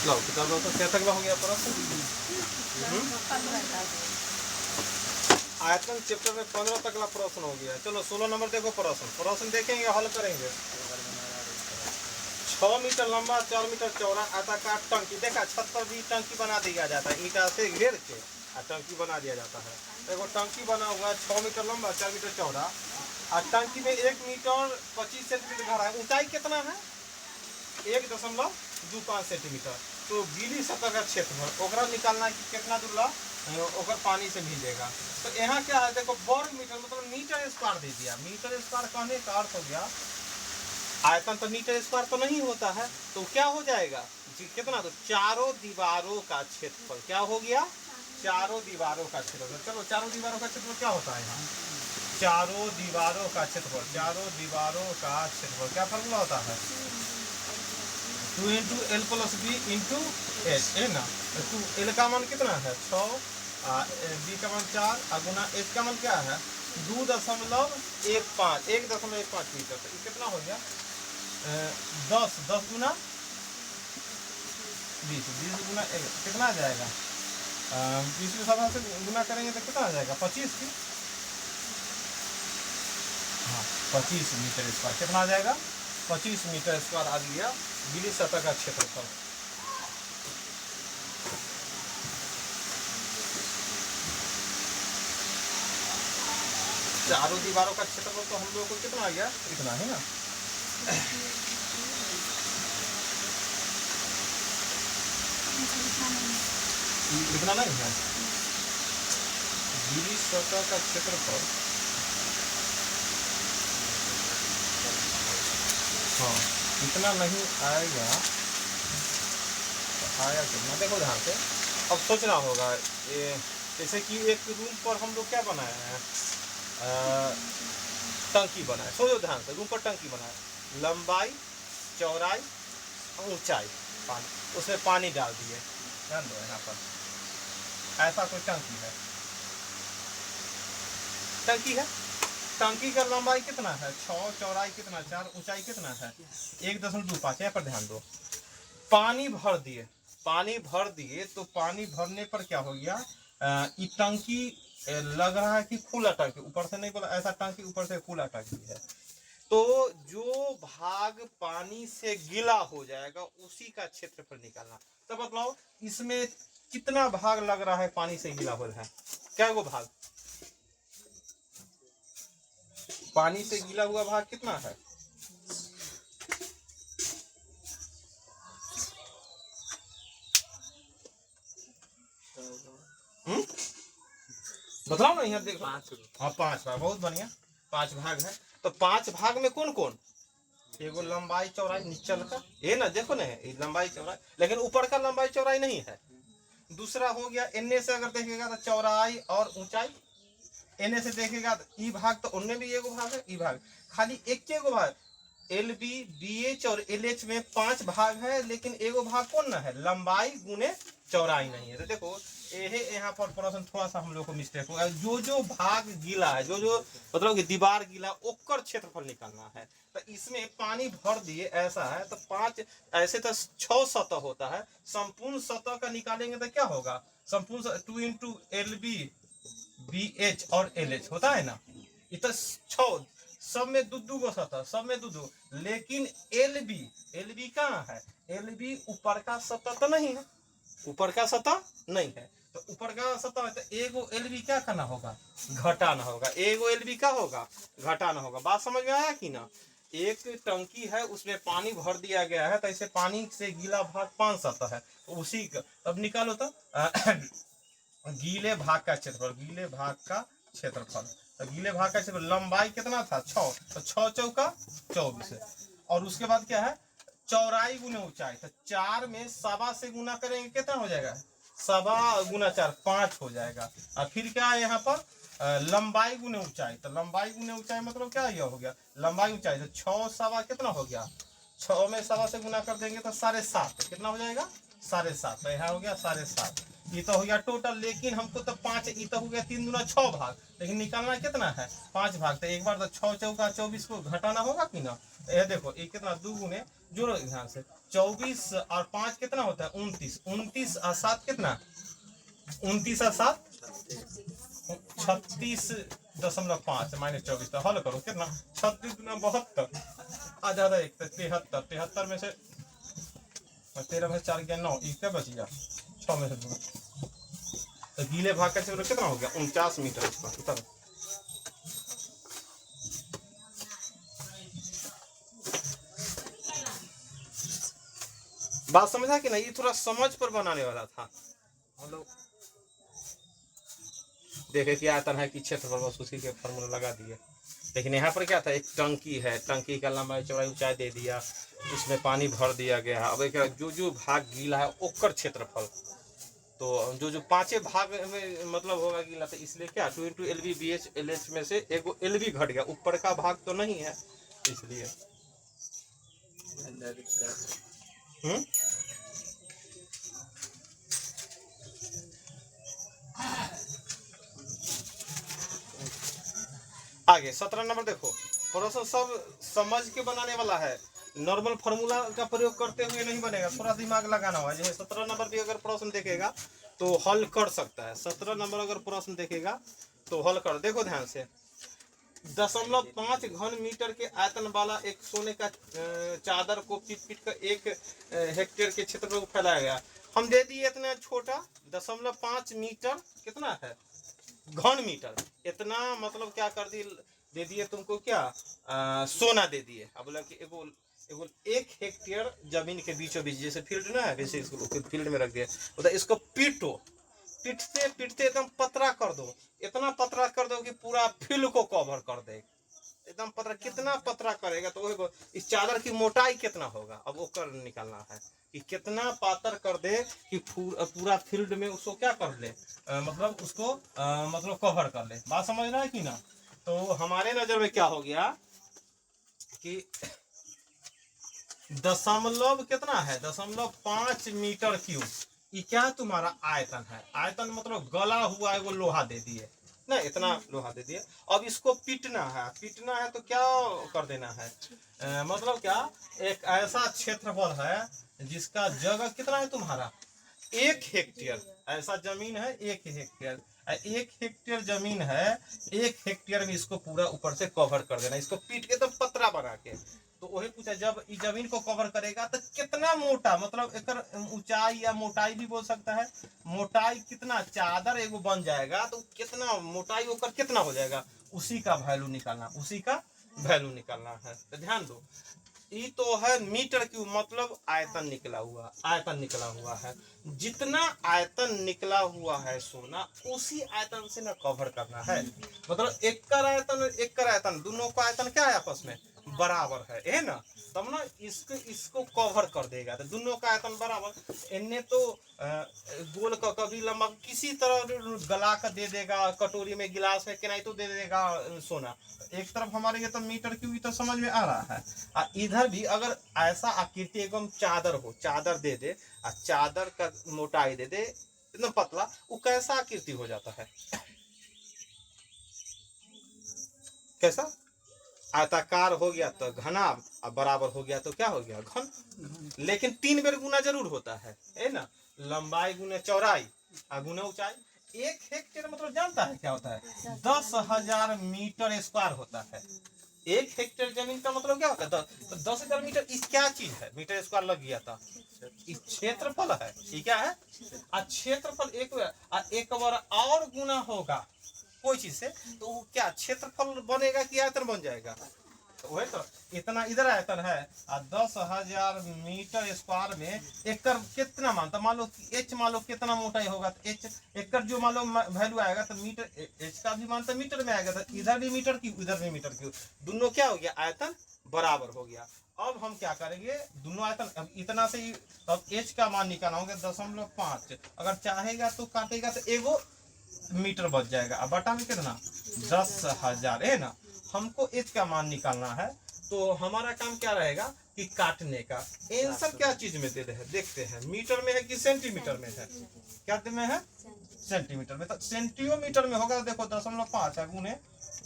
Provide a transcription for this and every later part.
लो किताब लो तो क्या तक हो गया प्रश्न? आयतन चैप्टर में 15 तक का प्रश्न हो गया। चलो 16 नंबर देखो प्रश्न देखेंगे, हल करेंगे। 6 मीटर लंबा 4 मीटर चौड़ा आयताकार टंकी, देखा छत पर भी टंकी बना दिया जाता है, ईंटा से घेर के टंकी बना दिया जाता है। देखो टंकी बना हुआ 6 मीटर लंबा 4 मीटर चौड़ा और टंकी में 1 मीटर 25 सेंटीमीटर गहरा है। ऊंचाई कितना है? 1.25 सेंटीमीटर। तो गीली सतह का क्षेत्रफल ओकरा निकालना है कि कितना दूर ओकर पानी से भीजेगा। तो यहाँ क्या है देखो, वर्ग मीटर मतलब मीटर स्क्वायर दे दिया। मीटर स्क्वायर कहने का अर्थ हो गया, आयतन तो मीटर स्क्वायर तो नहीं होता है, तो क्या हो जाएगा जी कितना? तो चारों दीवारों का क्षेत्रफल क्या हो गया? चारों दीवारों का क्षेत्रफल। चलो चारों दीवारों का क्षेत्रफल क्या होता है यहाँ? चारों दीवारों का क्षेत्रफल, चारों दीवारों का क्षेत्रफल क्या फॉर्मूला होता है? 2 × L + B × H है ना। तो L का मान कितना है? 6, B का मान 4 और गुना H का मान क्या है? 2.15 1.15 मीटर। तो ये कितना हो गया? 10 गुना 20 गुना 1 कितना आ जाएगा? 20 के साथ से गुना करेंगे तो कितना आ जाएगा? 25 की, हाँ 25 मीटर स्क्वायर कितना आ जाएगा? 25 मीटर स्क्वायर आ गया गीली सतह का क्षेत्रफल। चारों दीवारों का क्षेत्रफल तो हम लोगों को कितना आ गया? इतना है ना। इतना नहीं है। गीली सतह का क्षेत्रफल, हाँ इतना नहीं आएगा तो आया कितना? देखो ध्यान से अब सोचना होगा। ये जैसे कि एक रूम पर हम लोग क्या बनाए हैं? टंकी बनाए। सोचो ध्यान से, रूम पर टंकी बनाए, लंबाई चौड़ाई ऊंचाई, पानी, उसमें पानी डाल दिए। ध्यान दो यहाँ पर ऐसा कोई टंकी है, टंकी का लंबाई कितना है? 6, चौड़ाई कितना? 4, ऊंचाई कितना है? 1.25। यहाँ पर ध्यान दो, पानी भर दिए तो पानी भरने पर क्या हो गया? ये टंकी लग रहा है कि खुला टंकी, ऊपर से नहीं बोला ऐसा टंकी ऊपर से खुला टंकी है। तो जो भाग पानी से गीला हो जाएगा उसी का क्षेत्रफल निकालना। तो बताओ इसमें कितना भाग लग रहा है पानी से गीला हो रहा है? क्या वो भाग पानी से गीला हुआ भाग कितना है? बताओ ना यहाँ देखो। हाँ 5 भाग, बहुत बढ़िया 5 भाग है। तो 5 भाग में कौन कौन? एगो लंबाई चौड़ाई नीचल का, ये ना देखो ना ये लंबाई चौड़ाई, लेकिन ऊपर का लंबाई चौड़ाई नहीं है। दूसरा हो गया एने से अगर देखेगा तो चौड़ाई और ऊंचाई, एने से देखेगा तो ई भाग, तो उनमें भी एगो भाग है, ई भाग खाली एक एगो भाग। एल बी बी एच और एल एच में 5 भाग है, लेकिन एगो भाग कौन ना है? लंबाई गुने चौड़ाई नहीं है। तो देखो यहाँ पर प्रश्न थोड़ा सा हम लोग को मिस्टेक हुआ। जो भाग गीला है, जो मतलब कि दीवार गीला ओकर क्षेत्रफल निकालना है। तो इसमें पानी भर दिए ऐसा है, तो 5 ऐसे तो 6 सतह होता है, संपूर्ण सतह का निकालेंगे तो क्या होगा? संपूर्ण 2 × LB BH और LH होता है ना। ये तो 6 सब में दो गो सतह, सब में दो, लेकिन LB कहाँ है? LB ऊपर का सतह तो नहीं है, ऊपर का सतह नहीं है। तो ऊपर का सतह है तो एगो LB क्या करना होगा? घटाना होगा। एगो LB क्या होगा? घटाना होगा। बात समझ में आया कि ना? एक टंकी है उसमें पानी भर दिया गया है, तो ऐसे पानी से गीला भाग 5 सतह है, उसी का अब निकालो तो गीले भाग का क्षेत्रफल, गीले भाग का क्षेत्रफल। तो गीले भाग का क्षेत्रफल लंबाई कितना था? 6, तो 6 चौका 24 है। और उसके बाद क्या है? चौड़ाई गुने ऊंचाई, तो 4 में 1.25 से गुना करेंगे कितना हो जाएगा? 1.25 गुना 4 5 हो जाएगा। और फिर क्या है यहाँ पर? लंबाई गुने ऊंचाई, तो लंबाई गुने ऊंचाई मतलब क्या यह हो गया? लंबाई ऊंचाई, तो 6 1.25 कितना हो गया? 6 में 1.25 से गुना कर देंगे तो 7.5 कितना हो जाएगा? 7.5, तो यहाँ हो गया 7.5, ये तो हो गया टोटल। लेकिन हमको तो 5, ये तो हो गया 3 दूना 6 भाग, लेकिन निकालना कितना है 5 भाग। तो एक बार तो 6 चौका 24 को घटाना होगा कि ना। ये देखो ये कितना 2 गुने, जोड़ो ध्यान से, 24 और 5 कितना होता है 29, 29 और 7 कितना, 29 और 7 36.5 माइनस 24, तो हल करो कितना 36 गुना 72, आधा 1 73, 73 में से 13 में 4 गया 9, एक क्या बच गया 6 में से 2, तो गीले भाग का क्षेत्र कितना हो गया 49 मीटर स्क्वायर। बात समझा कि नहीं, ये थोड़ा समझ पर बनाने वाला था। मतलब देखे कि आयतन है कि क्षेत्रफल, बस उसी के फॉर्मूला लगा दिए। लेकिन यहाँ पर क्या था, एक टंकी है, टंकी का लंबाई चौड़ाई ऊंचाई दे दिया, उसमें पानी भर दिया गया। अब एक जो जो भाग गीला है ओकर क्षेत्रफल, तो जो जो 5 भाग में मतलब होगा गीला, तो इसलिए क्या 2 × LV BH LH में से एगो LV घट गया, ऊपर का भाग तो नहीं है इसलिए। आगे 17 नंबर देखो, प्रश्न सब समझ के बनाने वाला है, नॉर्मल फार्मूला का प्रयोग करते हुए नहीं बनेगा, थोड़ा दिमाग लगाना होगा। जैसे 17 नंबर भी अगर प्रश्न देखेगा तो हल कर सकता है। 17 नंबर अगर प्रश्न देखेगा तो हल कर, देखो ध्यान से, 0.5 घन मीटर के आयतन वाला एक सोने का चादर को पीट कर 1 हेक्टेयर के क्षेत्र में फैलाया गया। हम दे दिए इतना छोटा 0.5 मीटर, कितना है घन मीटर, इतना मतलब क्या कर दी, दे दिए तुमको क्या सोना दे दिए। अब बोला कि एगो 1 हेक्टेयर जमीन के बीचों बीच, जैसे फील्ड ना है वैसे इसको फील्ड में रख दिया, मतलब इसको पीटो, पीटते पीटते एकदम पतरा कर दो, इतना पतरा कर दो कि पूरा फील्ड को कवर कर दे, एकदम पतरा। कितना पतरा करेगा तो इस चादर की मोटाई कितना होगा, अब वो कर निकालना है कि कितना पातर कर दे कि पूरा फील्ड में उसको क्या कर ले, मतलब उसको मतलब कवर कर ले। बात समझ रहा है कि ना। तो हमारे नजर में क्या हो गया कि दशमलव कितना है 0.5 मीटर क्यूब, ये क्या तुम्हारा आयतन है। आयतन मतलब गला हुआ है वो लोहा दे दिए ना, इतना लोहा दे दिए। अब इसको पीटना है तो क्या कर देना है, मतलब क्या, एक ऐसा क्षेत्रफल है जिसका जगह कितना है तुम्हारा 1 हेक्टेयर, ऐसा जमीन है 1 हेक्टेयर, 1 हेक्टेयर जमीन है, 1 हेक्टेयर में इसको पूरा ऊपर से कवर कर देना, इसको पीट के तो पतरा बना के। तो वही पूछा, जब इस जमीन को कवर करेगा तो कितना मोटा, मतलब एक ऊंचाई या मोटाई भी बोल सकता है, मोटाई कितना, चादर एगो बन जाएगा तो कितना मोटाई होकर कितना हो जाएगा, उसी का वैल्यू निकालना, उसी का वैल्यू निकालना है। तो ध्यान दो, ये तो है मीटर क्यूब, मतलब आयतन निकला हुआ है। जितना आयतन निकला हुआ है सोना, उसी आयतन से ना कवर करना है, मतलब एकड़ आयतन दोनों का आयतन क्या है आपस में बराबर है ना, तब ना इसको कवर कर देगा, तो दोनों का आयतन बराबर। इन्हें तो गोल का कभी लंबा किसी तरह गला का दे देगा, कटोरी में गिलास में किनाई तो दे देगा सोना। एक तरफ हमारे ये तो मीटर क्यूब तो समझ में आ रहा है, और इधर भी अगर ऐसा आकृति एवं चादर हो, चादर दे दे और चादर का मोटाई दे दे एकदम पतला, वो कैसा आकृति हो जाता है, कैसा आयताकार हो गया तो घना, और बराबर हो गया तो क्या हो गया घन। लेकिन 3 बेर गुना जरूर होता है ना, लंबाई गुने चौड़ाई और गुने ऊंचाई। 1 हेक्टेयर मतलब जानता है क्या होता है 10,000 मीटर स्क्वायर होता है। 1 हेक्टेयर जमीन का मतलब क्या होता है, तो 10,000 मीटर। इस क्या चीज है, मीटर स्क्वायर लग गया था, क्षेत्रफल है, ये क्या है, क्षेत्रफल एक बार और गुना होगा कोई चीज से, तो वो क्या क्षेत्रफल बनेगा कि आयतन बन जाएगा। तो वही तो इतना इधर आयतन है, और 10,000 मीटर स्क्वायर में एकड़ कितना मानता, मान लो एच, मान लो कितना मोटाई होगा, तो एच एकड़ जो मान लो वैल्यू आएगा, तो मीटर एच का भी मानता मीटर में आएगा, तो इधर भी मीटर क्यूब इधर भी मीटर क्यूब, दोनों क्या हो गया आयतन बराबर हो गया। अब हम क्या करेंगे, दोनों आयतन, अब इतना से ही अब एच का मान निकालना होगा 0.5, अगर चाहेगा तो काटेगा तो एगो मीटर बच जाएगा, अब बटा में कितना 10,000 है ना। हमको एच का मान निकालना है, तो हमारा काम क्या रहेगा कि काटने का। आंसर क्या चीज में दे रहे हैं देखते हैं, मीटर में है कि सेंटीमीटर में है? क्या में है? सेंटीमीटर में। तो सेंटीमीटर में होगा, देखो 0.5 है गुने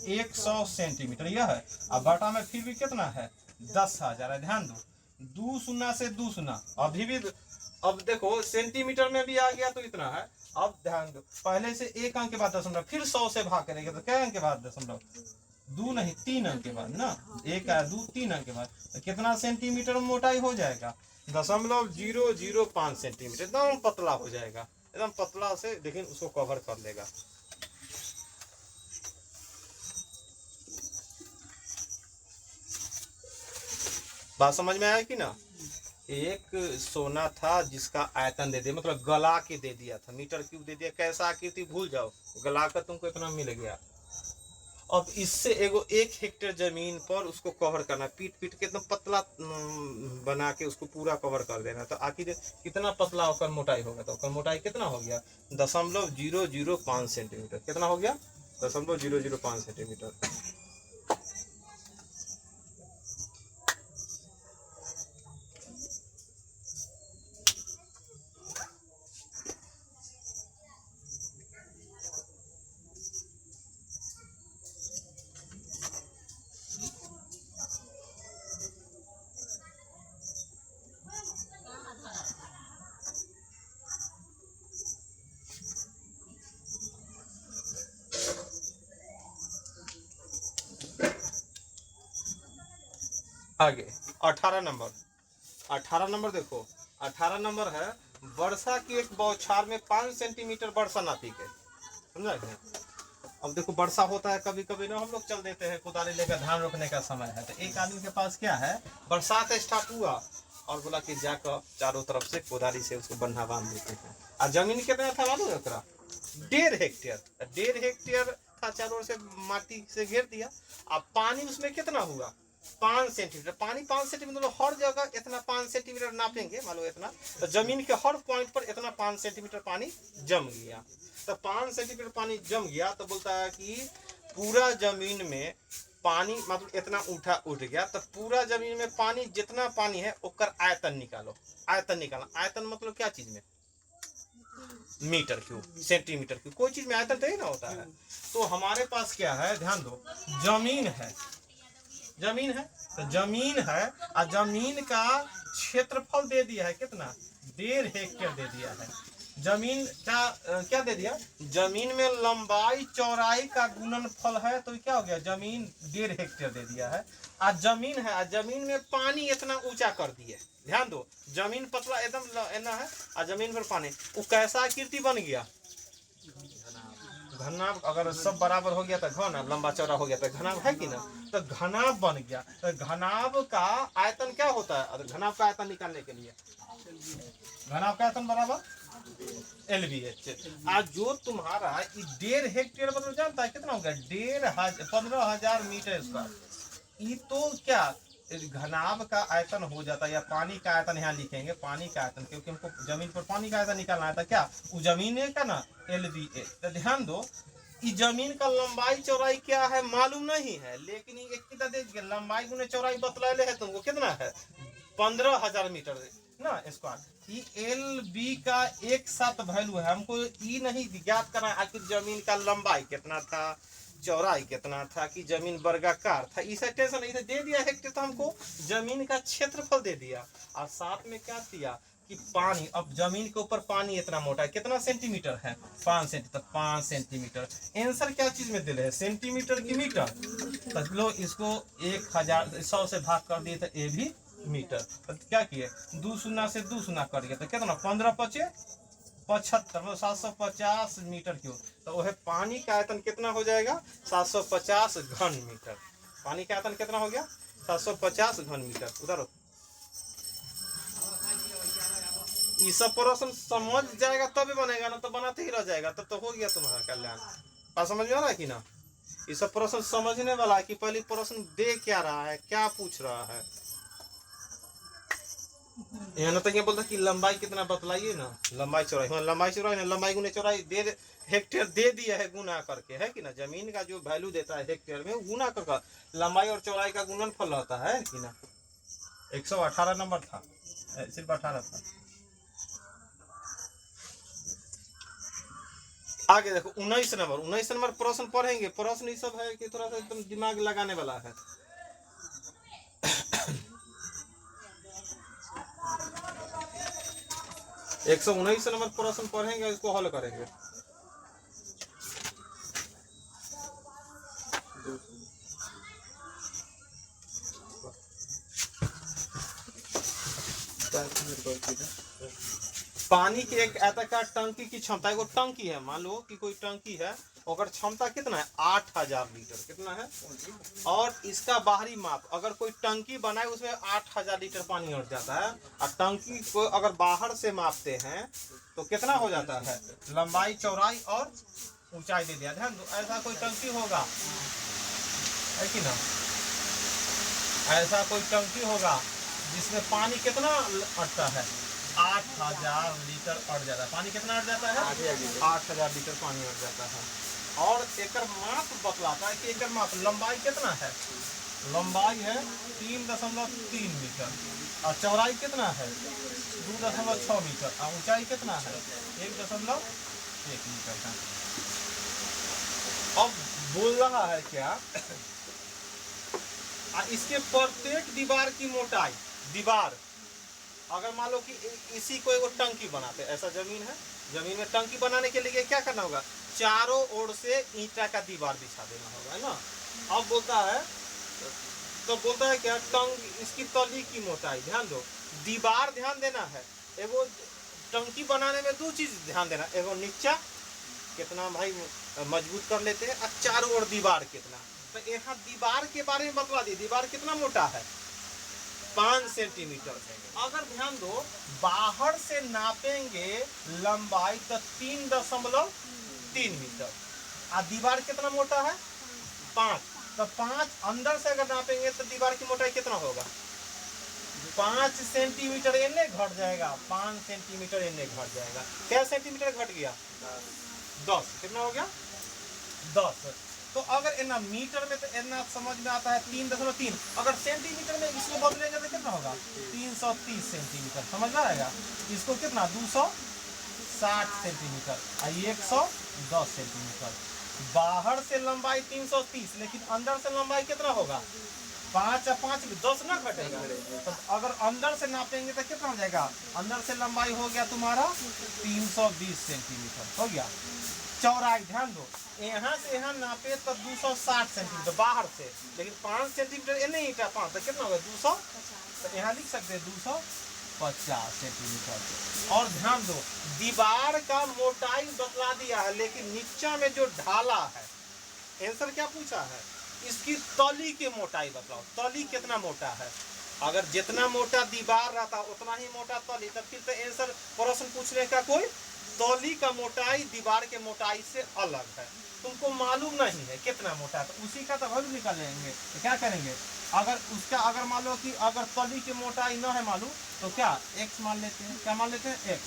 100 सेंटीमीटर यह है। अब बटा में फिर भी कितना है? 10,000 है। ध्यान दो, 2 शून्य से 2 शून्य अभी भी। अब देखो सेंटीमीटर में भी आ गया तो इतना है। अब ध्यान दो, पहले से एक अंक के बाद दशमलव, फिर 100 से भाग करेंगे तो क्या अंक के बाद दशमलव? 2 नहीं 3 अंक के बाद ना, 1 है 2 3 अंक के बाद तो कितना सेंटीमीटर मोटाई हो जाएगा? 0.005 सेंटीमीटर। एकदम पतला हो जाएगा, एकदम पतला से, लेकिन उसको कवर कर लेगा। बात समझ में आया कि ना? एक सोना था जिसका आयतन दे दिया, मतलब गला के दे दिया था, मीटर क्यूब दे दिया। कैसा आकृति भूल जाओ, गला कर तुमको इतना मिल गया। अब इससे एगो 1 हेक्टेयर जमीन पर उसको कवर करना, पीट पीट के एकदम पतला बना के उसको पूरा कवर कर देना। तो आखिर कितना पतला होकर मोटाई होगा? तो मोटाई कितना हो गया? 0.005 सेंटीमीटर। कितना हो गया? 0.005 सेंटीमीटर। आगे 18 नंबर। 18 नंबर देखो, 18 नंबर है, वर्षा की एक बौछार में 5 सेंटीमीटर वर्षा नापी के। समझा? अब देखो वर्षा होता है कभी कभी ना, हम लोग चल देते हैं कुदाली लेकर, धान रोकने का समय है, तो एक आदमी के पास क्या है, बरसात स्टार्ट हुआ और बोला कि जाकर चारों तरफ से कुदाली से उसको बन्हा बांध देते हैं। और जमीन कितना था मालूम है? 1.5 हेक्टेयर। 1.5 हेक्टेयर था, चारों ओर से माटी से घेर दिया। अब पानी उसमें कितना हुआ? 5 सेंटीमीटर। पानी 5 सेंटीमीटर, मतलब हर जगह इतना 5 सेंटीमीटर नापेंगे, मान लो इतना, तो जमीन के हर पॉइंट पर इतना 5 सेंटीमीटर पानी जम गया। तो 5 सेंटीमीटर पानी जम गया तो बोलता है कि पूरा जमीन में पानी, मतलब इतना उठ गया, तो पूरा जमीन में पानी, जितना पानी है उसका आयतन निकालो। आयतन निकालना, आयतन मतलब क्या चीज में? Metre cube, centimetre cube. कोई चीज में आयतन तो ही ना होता है। तो हमारे पास क्या है, ध्यान दो, जमीन है, जमीन है, तो जमीन है और जमीन का क्षेत्रफल दे दिया है कितना? 1.5 हेक्टेयर दे दिया है। जमीन का क्या दे दिया? जमीन में लंबाई चौड़ाई का गुणनफल है, तो क्या हो गया? जमीन 1.5 हेक्टेयर दे दिया है। आज जमीन है, आज जमीन में पानी इतना ऊंचा कर दिए। ध्यान दो, जमीन पतला एकदम है और जमीन पर पानी, वो कैसा आकृति बन गया? घनाभ। अगर सब बराबर हो गया तो घन, लंबा चौड़ा हो गया तो घनाभ है कि ना? तो घनाभ बन गया। तो घनाभ का आयतन क्या होता है? अगर घनाभ का आयतन निकालने के लिए, घनाभ का आयतन बराबर LBH। आज जो तुम्हारा 1.5 हेक्टेयर मतलब जानता है कितना हो गया? 15,000 मीटर स्क्वायर। ये तो क्या घनाभ का आयतन हो जाता है, या पानी का आयतन यहाँ लिखेंगे, पानी का आयतन, क्योंकि हमको जमीन पर पानी का आयतन निकालना है। था क्या वो जमीन का ना LBH। तो ध्यान दो, इस जमीन का लंबाई चौड़ाई क्या है मालूम नहीं है, लेकिन एक कितना दे दिया? लंबाई गुने चौड़ाई बतलाले है तुमको, कितना है? 15,000 मीटर ना स्क्वायर। LB का एक साथ वैल्यू है, हमको ये नहीं ज्ञात करना आखिर जमीन का लंबाई कितना था, चौड़ाई कितना था, कि जमीन वर्गाकार था, इसे टेंशन इसे दे दिया हेक्टेयर। तो हमको जमीन का क्षेत्रफल दे दिया और साथ में क्या दिया कि पानी। अब जमीन के ऊपर पानी इतना मोटा है, कितना सेंटीमीटर है? 5 सेंटीमीटर। 5 सेंटीमीटर आंसर क्या चीज में दिले है? सेंटीमीटर की मीटर। तो लो इसको 1,000 से भाग कर दिए तो ये भी मीटर। तो क्या किए? 2 शून्य से 2 शून्य कर दिया तो कितना? 15×5 = 75, 750 मीटर क्यूब। तो वह पानी का आयतन कितना हो जाएगा? 750 घन मीटर। पानी का आयतन कितना हो गया? 750 घन मीटर। उधर ये सब प्रश्न समझ जाएगा तभी बनेगा, ना तो बनाते ही रह जाएगा, तब तो हो गया तुम्हारा कल्याण। बात समझ में आ रहा है कि ना? ये सब प्रश्न समझने वाला है कि पहले प्रश्न दे क्या रहा है, क्या पूछ रहा है। यहाँ तो क्या बोलता कि लंबाई कितना बतलाइए ना, लंबाई चौड़ाई। हाँ लंबाई चौड़ाई ना, लंबाई गुने चौड़ाई 1.5 हेक्टेयर दे दिया है गुना करके, है कि ना? जमीन का जो वैल्यू देता है हेक्टेयर में, गुना कर लंबाई और चौड़ाई का गुणनफल रहता है कि ना? 118 नंबर था, सिर्फ 18 था। आगे देखो 19 नंबर, 19 नंबर प्रश्न पढ़ेंगे। प्रश्न ये सब है कि थोड़ा सा एकदम दिमाग लगाने वाला है। एक 119 नंबर प्रश्न पढ़ेंगे, इसको हल करेंगे। पानी की एक आयताकार टंकी की क्षमता, एगो टंकी है, मान लो कि कोई टंकी है, और क्षमता कितना है 8000 लीटर, कितना है, और इसका बाहरी माप, अगर कोई टंकी बनाए उसमें 8000 लीटर पानी उठ जाता है, और टंकी को अगर बाहर से मापते हैं तो कितना हो जाता है, लंबाई चौड़ाई और ऊंचाई दे दिया। ध्यान दो, ऐसा कोई टंकी होगा है कि ना, ऐसा कोई टंकी होगा जिसमें पानी कितना अटता है, 8000 लीटर अट जाता है। पानी कितना अट जाता है, 8000 लीटर पानी अट जाता है। और एकर माप बतलाता है कि एकर माप, लंबाई कितना है, लंबाई है 3.3 मीटर, और चौड़ाई कितना है 2.6 मीटर, और ऊंचाई कितना है 1.1 मीटर है। अब बोल रहा है क्या, इसके प्रत्येक दीवार की मोटाई, दीवार अगर मान लो कि इसी को एक टंकी बनाते, ऐसा जमीन है, जमीन में टंकी बनाने के लिए क्या करना होगा, चारों ओर से ईंटा का दीवार बिछा देना होगा, है ना। अब बोलता है, तो बोलता है क्या, इसकी तली की मोटाई, ध्यान दो, दीवार ध्यान देना है, एगो टंकी बनाने में दो चीज ध्यान देना, एगो नीचा कितना भाई मजबूत कर लेते हैं, और चारों ओर दीवार कितना। तो यहाँ दीवार के बारे में बतला दी, दीवार कितना मोटा है 5 सेंटीमीटर। अगर ध्यान दो, बाहर से नापेंगे लंबाई तो 3.3 मीटर, और दीवार कितना मोटा है 5, तो 5 अंदर से अगर नापेंगे तो दीवार की मोटाई कितना होगा, 5 सेंटीमीटर इन्ने घट जाएगा, 5 सेंटीमीटर इन्ने घट जाएगा। क्या सेंटीमीटर घट गया, 10, कितना हो गया 10। तो अगर इतना मीटर में, तो इतना समझ में आता है 3.3, अगर सेंटीमीटर में इसको बदलेंगे तो कितना होगा 330 सेंटीमीटर, समझ में आएगा। इसको कितना 260 सेंटीमीटर और 110 सेंटीमीटर। बाहर से लंबाई 330, लेकिन अंदर से लंबाई कितना होगा 5 और 5 10 ना घटेगा। तो अगर अंदर से नापेंगे तो कितना हो जाएगा, अंदर से लंबाई हो गया तुम्हारा 320 सेंटीमीटर हो गया। चौड़ाई ध्यान दो, यहाँ से यहाँ नापे तो 260 सेंटीमीटर बाहर से, लेकिन 5 सेंटीमीटर ये नहीं ईटा 5, तो कितना होगा 200, तो यहाँ लिख सकते हैं 250 सेंटीमीटर। और ध्यान दो, दीवार का मोटाई बतला दिया है, लेकिन नीचा में जो ढाला है, आंसर क्या पूछा है, इसकी तली की मोटाई बताओ, तली कितना मोटा है। अगर जितना मोटा दीवार रहता उतना ही मोटा तली, तब फिर तो आंसर प्रश्न पूछने का कोई, तली का मोटाई दीवार के मोटाई से अलग है, तुमको मालूम नहीं है कितना मोटा है, तो उसी का तो वैल्यू निकालेंगे। तो क्या करेंगे, अगर उसका अगर मान लो कि अगर तली की मोटाई न है मालूम, तो क्या x मान लेते हैं, क्या मान लेते हैं x,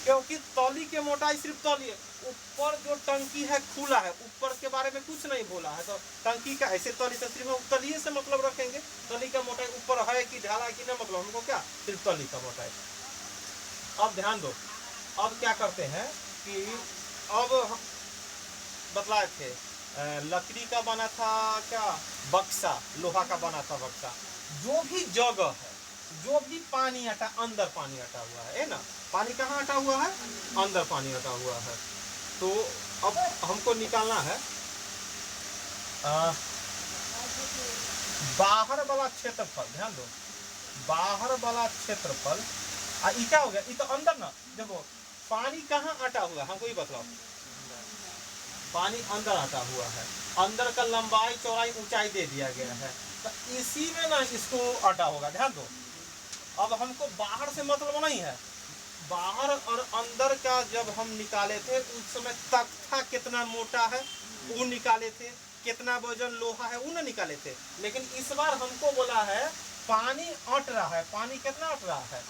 क्योंकि तली की मोटाई सिर्फ तली है, ऊपर जो टंकी है खुला है, ऊपर के बारे में कुछ नहीं बोला है, तो टंकी का ऐसे तली तो सिर्फ तलिए से मतलब रखेंगे, तली का मोटाई ऊपर है कि ढाला कि ना, मतलब हमको क्या सिर्फ तली का मोटाई। अब ध्यान दो, अब क्या करते हैं कि अब बतलाए थे लकड़ी का बना था क्या, बक्सा, लोहा का बना था बक्सा, जो भी जगह है, जो भी पानी हटा, अंदर पानी हटा हुआ है ना, पानी कहाँ हटा हुआ है, अंदर पानी हटा हुआ है। तो अब हमको निकालना है बाहर वाला क्षेत्रफल, ध्यान दो, बाहर वाला क्षेत्रफल, ये क्या हो गया, ये तो अंदर ना, देखो पानी कहाँ हटा हुआ है, हमको ये बतलाओ, पानी अंदर आता हुआ है, अंदर का लंबाई चौड़ाई ऊंचाई दे दिया गया है, तो इसी में ना इसको अटा होगा। ध्यान दो, अब हमको बाहर से मतलब नहीं है, बाहर और अंदर का जब हम निकाले थे उस समय तख्ता कितना मोटा है वो निकाले थे, कितना वजन लोहा है वो ना निकाले थे, लेकिन इस बार हमको बोला है पानी अट रहा है, पानी कितना अट रहा है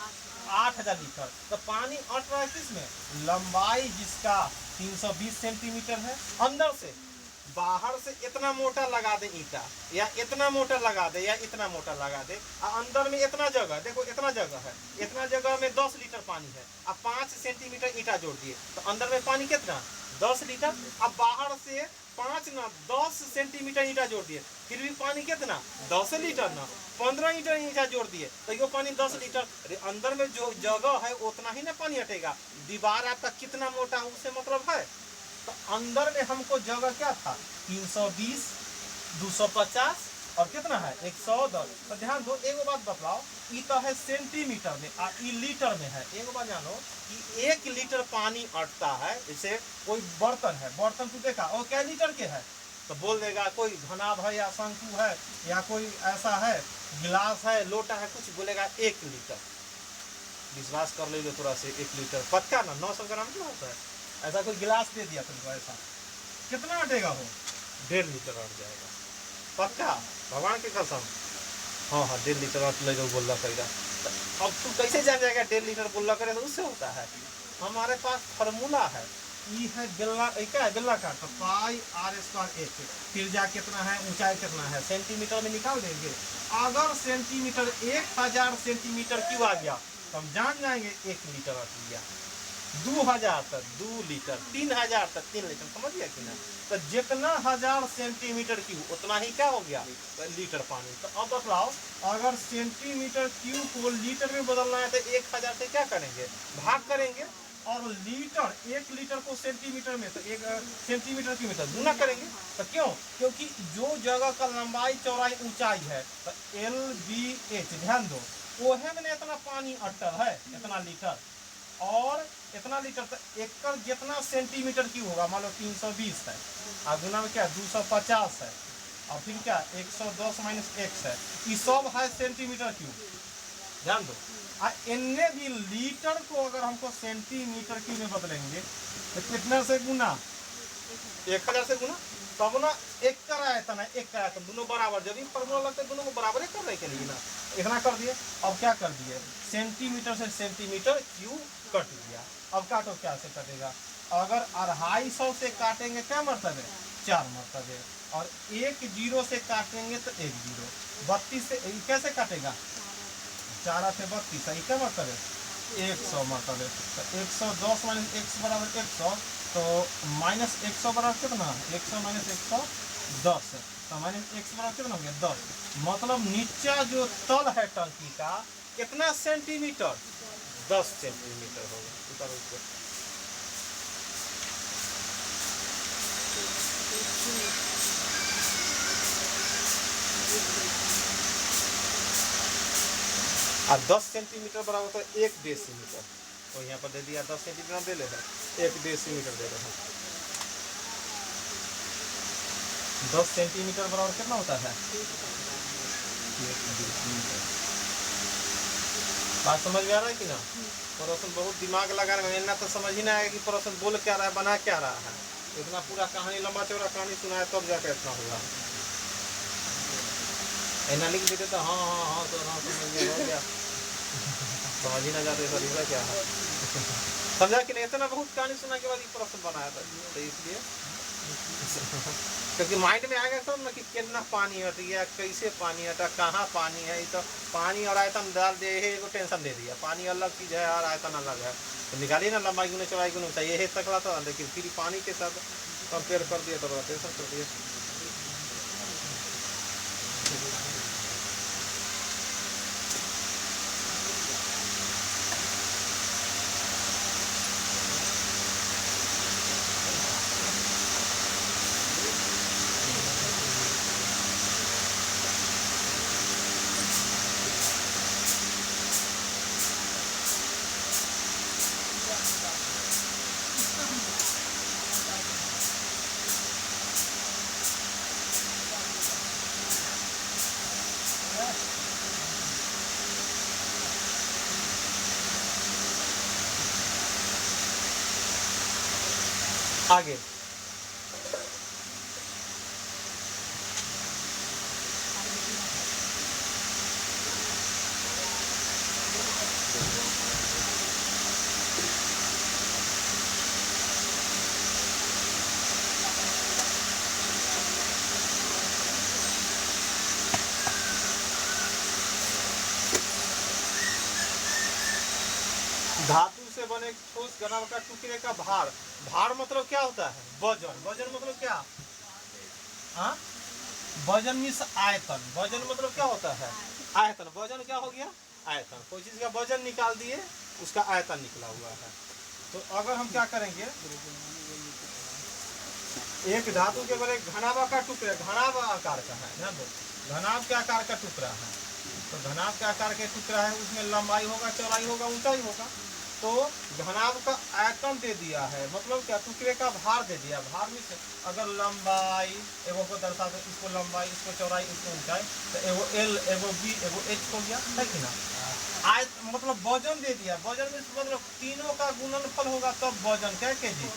8000 लीटर, तो पानी अट रहा है किसमें, लंबाई जिसका 320 सेंटीमीटर है अंदर से, बाहर से इतना मोटा लगा दे ईटा, या इतना मोटा लगा दे, या इतना मोटा लगा दे, और अंदर में इतना जगह, देखो इतना जगह है, इतना जगह में 10 लीटर पानी है, अब 5 सेंटीमीटर ईटा जोड़ दिए तो अंदर में पानी कितना 10 लीटर। अब बाहर से 5 ना 10 सेंटीमीटर ईटा जोड़ दिए, फिर भी पानी कितना 10 लीटर ना 15 लीटर ईटा जोड़ दिए तो ये पानी 10 लीटर। अरे अंदर में जो जगह है उतना ही ना पानी हटेगा, दीवार आपका कितना मोटा है उससे मतलब है। तो अंदर में हमको जगह क्या था 320, 250 और कितना है 110। तो ध्यान दो, एगो बात बताओ, ये तो है सेंटीमीटर में और ये लीटर में है। एगो बात जानो कि 1 लीटर पानी अटता है, जैसे कोई बर्तन है, बर्तन तू देखा वो क्या लीटर के है, तो बोल देगा कोई घनाभ है या शंकु है या कोई ऐसा है, गिलास है, लोटा है, कुछ बोलेगा 1 लीटर। विश्वास कर ले थोड़ा से, 1 लीटर पक्का ना 900 ग्राम क्यों होता है। ऐसा कोई गिलास दे दिया तुमको, ऐसा कितना अटेगा वो 1.5 लीटर अट जाएगा पक्का, भगवान की कसम। हाँ हाँ 1.5 लीटर अट ले जो बोलना करेगा। अब तू कैसे जान जाएगा 1.5 लीटर बोलना करे, तो उससे होता है हमारे पास फार्मूला है, ये है बेलना, क्या है बेलना का, तो पाई r स्क्वायर h, फिर जा कितना है ऊंचाई कितना है सेंटीमीटर में निकाल देंगे। अगर सेंटीमीटर 1000 सेंटीमीटर क्यों आ गया तो हम जान जाएंगे 1 लीटर अट गया, 2000 तक 2 लीटर, 3000 तक 3 लीटर, समझ गया कि ना। तो जितना 1000 सेंटीमीटर क्यूब उतना ही क्या हो गया लीटर पानी। तो अब बताओ अगर सेंटीमीटर क्यूब को लीटर में बदलना है तो 1000 से क्या करेंगे भाग करेंगे, और लीटर 1 लीटर को सेंटीमीटर में तो 1 सेंटीमीटर की मीटर गुना करेंगे। तो क्यों, क्योंकि जो जगह का लंबाई चौड़ाई ऊंचाई है तो LBH, ध्यान दो ओहे में इतना पानी अटल है इतना लीटर, और इतना लीटर तो एकड़ जितना सेंटीमीटर क्यूब होगा, मान लो 320 है और गुना में क्या 250 है, और फिर क्या 110 माइनस x है, ये सब है सेंटीमीटर क्यूब। ध्यान दो, इनने भी लीटर को अगर हमको सेंटीमीटर क्यूब में बदलेंगे तो कितना से गुना 1000 से गुना, तब ना एकड़ आयतन है, एकड़ आयतन दोनों बराबर, जब भी फॉर्मूला लगता है दोनों को बराबर ही करने के लिए ना, इतना कर दिए। अब क्या कर दिए सेंटीमीटर से सेंटीमीटर क्यूब कट दिया। अब काटो क्या से कटेगा, अगर 250 से काटेंगे क्या मरतबे 4 मरतबे, और 1 जीरो से काटेंगे तो 1 जीरो, 32 से कैसे काटेगा 4 से 32, क्या मतलब है 100 मतलब है। तो 110 माइनस x बराबर 100, तो माइनस 100 बराबर कितना 100 माइनस 110, तो माइनस x बराबर कितना हो गया 10। मतलब नीचा जो तल है टंकी का कितना सेंटीमीटर 10 सेंटीमीटर होगा। ऊपर ऊपर और 10 सेंटीमीटर बराबर तो 1 डेसीमीटर, तो यहाँ पर दे दिया 10 सेंटीमीटर दे ले 1 डेसीमीटर दे रहे हैं। 10 सेंटीमीटर बराबर कितना होता है 1 डेसीमीटर। बात समझ में आ रहा है कि ना। पड़ोसन बहुत दिमाग लगा रहे हैं, इतना तो समझ ही ना आएगा कि पड़ोसन बोल क्या रहा है बना क्या रहा है, इतना पूरा कहानी लंबा चौड़ा कहानी सुनाया तब जाकर इतना होगा। इतना लिख देते तो हाँ हाँ हाँ तो हाँ समझ गया हो गया, समझ ही ना जाते सर क्या है समझा कि नहीं। इतना बहुत कहानी सुना के बाद ये प्रश्न बनाया था, तो इसलिए क्योंकि माइंड में आएगा तब ना कि कितना पानी हट गया, कैसे पानी हटा, कहाँ पानी है। तो पानी और आयतन डाल दे को टेंशन दे दिया, पानी अलग चीज़ है और आयतन अलग है, तो निकालिए ना लंबाई गुना चौड़ाई गुना चाहिए ये तकला था, लेकिन फिर पानी के साथ कंपेयर कर दिया तो बड़ा टेंशन कर दिया। आगे धातु से बने ठोस घनाभार टुकड़े का भार, भार मतलब क्या होता है? वजन। वजन मतलब क्या? हाँ, वजन मीन्स आयतन। वजन मतलब क्या होता है? आयतन। वजन क्या हो गया? आयतन। कोई चीज का वजन निकाल दिए, उसका आयतन निकला हुआ है। तो अगर हम क्या करेंगे, एक धातु के बड़े घनाभ का टुकड़ा, घनाभ आकार का है, ध्यान दो, घनाभ के आकार का टुकड़ा है। तो घनाभ के आकार के टुकड़ा है, उसमें लंबाई होगा, चौड़ाई होगा, ऊंचाई होगा। तो घनाभ का आयतन दे दिया है, मतलब क्या? टुकड़े का भार दे दिया। भार में अगर लंबाई एगो को दर्शाते, इसको लंबाई, इसको चौड़ाई, इसको ऊंचाई, तो एगो एल, एगो बी, एगो एच हो गया, है कि ना? आयत मतलब वजन दे दिया। वजन में मतलब तीनों का गुणनफल होगा तब वजन। क्या केजी?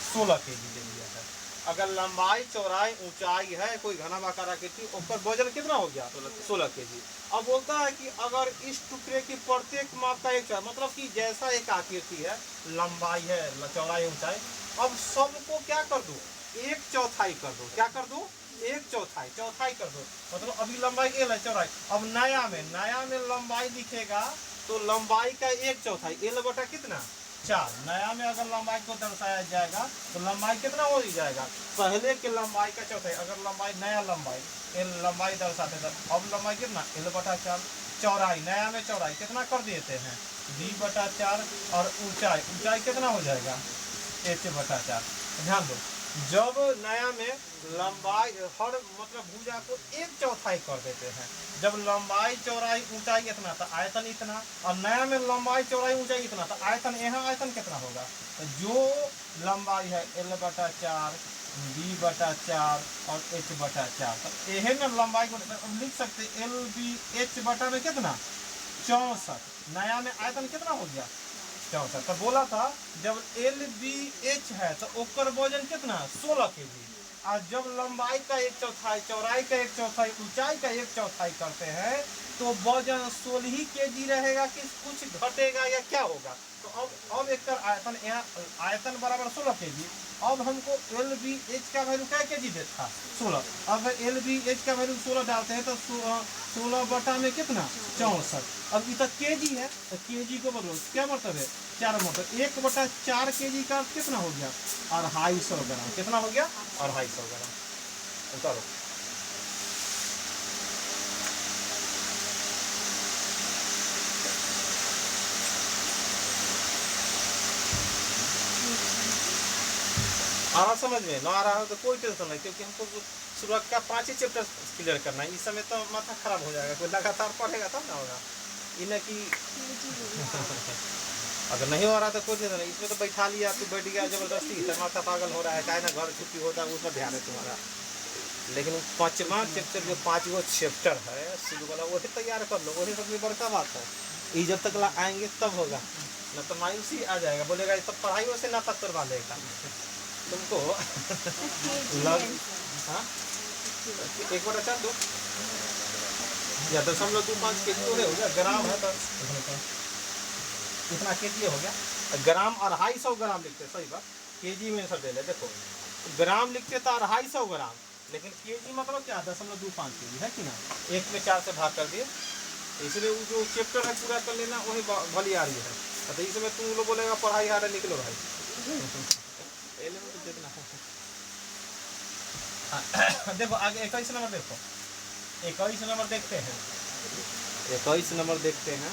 16 केजी दे दिया है। अगर लंबाई, चौड़ाई, ऊंचाई है कोई घनाभ आकार आकृति, उसका वजन कितना हो गया? 16 केजी। अब बोलता है कि अगर इस टुकड़े की प्रत्येक माप का एक, मतलब कि जैसा एक आकृति है, लंबाई है, चौड़ाई, ऊंचाई, अब सबको क्या कर दो? 1/4 कर दो। क्या कर दो? 1/4। चौथाई कर दो। मतलब अभी लंबाई एल है, चौड़ाई। अब नया में लंबाई दिखेगा तो लंबाई का 1/4, एल बटा कितना? 4। नया में अगर लंबाई को दर्शाया जाएगा तो लंबाई कितना हो जाएगा? पहले के लंबाई का चौथाई। अगर लंबाई, नया लंबाई, एल लंबाई दर्शाते थे, अब लंबाई कितना? एल बटा 4। चौड़ाई, नया में चौड़ाई कितना कर देते हैं? बी बटा 4। और ऊंचाई कितना हो जाएगा? एच बटा 4। ध्यान दो, जब नया में लंबाई, हर मतलब भुजा को 1/4 कर देते हैं। जब लंबाई, चौड़ाई, ऊंचाई इतना था, आयतन इतना, और नया में लंबाई, चौड़ाई, ऊंचाई इतना था, आयतन, यहाँ आयतन कितना होगा? तो जो लंबाई है एल बटा 4, बी बटा 4 और एच बटा 4, तो यही में लंबाई को लिख सकते एल बी एच बटा में कितना? 64। नया में आयतन कितना हो गया? 64। तो बोला था जब एल बी एच है तो ओकर वजन कितना? 16 केजी। और जब लंबाई का 1/4, चौड़ाई का 1/4, ऊंचाई का 1/4 करते हैं तो वजन 16 केजी रहेगा कि कुछ घटेगा या क्या होगा? तो अब एक आयतन, यहाँ आयतन बराबर 16 केजी। अब हमको एल बी एच का वैल्यू क्या केजी देता? 16। अब एल बी एच का वैल्यू 16 डालते हैं तो 16 बटा में कितना? 64। अब इतना केजी है तो केजी को बदलो, क्या मतलब है? 4 मतलब 1 बटा 4 केजी का कितना हो गया? 250 ग्राम। कितना हो गया? 250 ग्राम। उतारो। आ रहा समझ में? ना आ रहा हो तो कोई टेंशन नहीं, क्योंकि हमको शुरुआत का 5 ही चैप्टर क्लियर करना है। इस समय तो माथा खराब हो जाएगा, कोई लगातार पढ़ेगा तब ना होगा। इन्हें कि अगर नहीं हो रहा तो कोई टेंशन नहीं, इसमें तो बैठा लिया, तू बैठ गया जबरदस्ती, तो माथा पागल हो रहा है, चाहे ना घर छुट्टी होता है, उसमें ध्यान है तुम्हारा। लेकिन 5वां चैप्टर, जो 5 गो चैप्टर है शुरू वाला, वही तैयार कर लो, वही सबसे बड़का बात है। ये जब तक आएंगे तब होगा, न तो मायूसी आ जाएगा, बोलेगा ये सब पढ़ाई से ना तक करवा देगा तुमको। लग हाँ, 1/4 दो या 0.25 केजी तो हो गया। ग्राम है तो इतना केजी हो गया। ग्राम 250 ग्राम लिखते, सही बात, केजी में सब ले ले। देखो ग्राम लिखते तो 250 ग्राम, लेकिन केजी मतलब क्या? 0.25 केजी, है कि ना? 1 में 4 से भाग कर दिए, इसलिए वो जो चैप्टर है पूरा कर लेना, वही भली आ रही है। तो इसमें तुम लोग बोलेगा पढ़ाई आ रहा, निकलो भाई। तो देखना देखो आगे 21 नंबर देखो, 21 नंबर देखते हैं। 21 नंबर देखते हैं।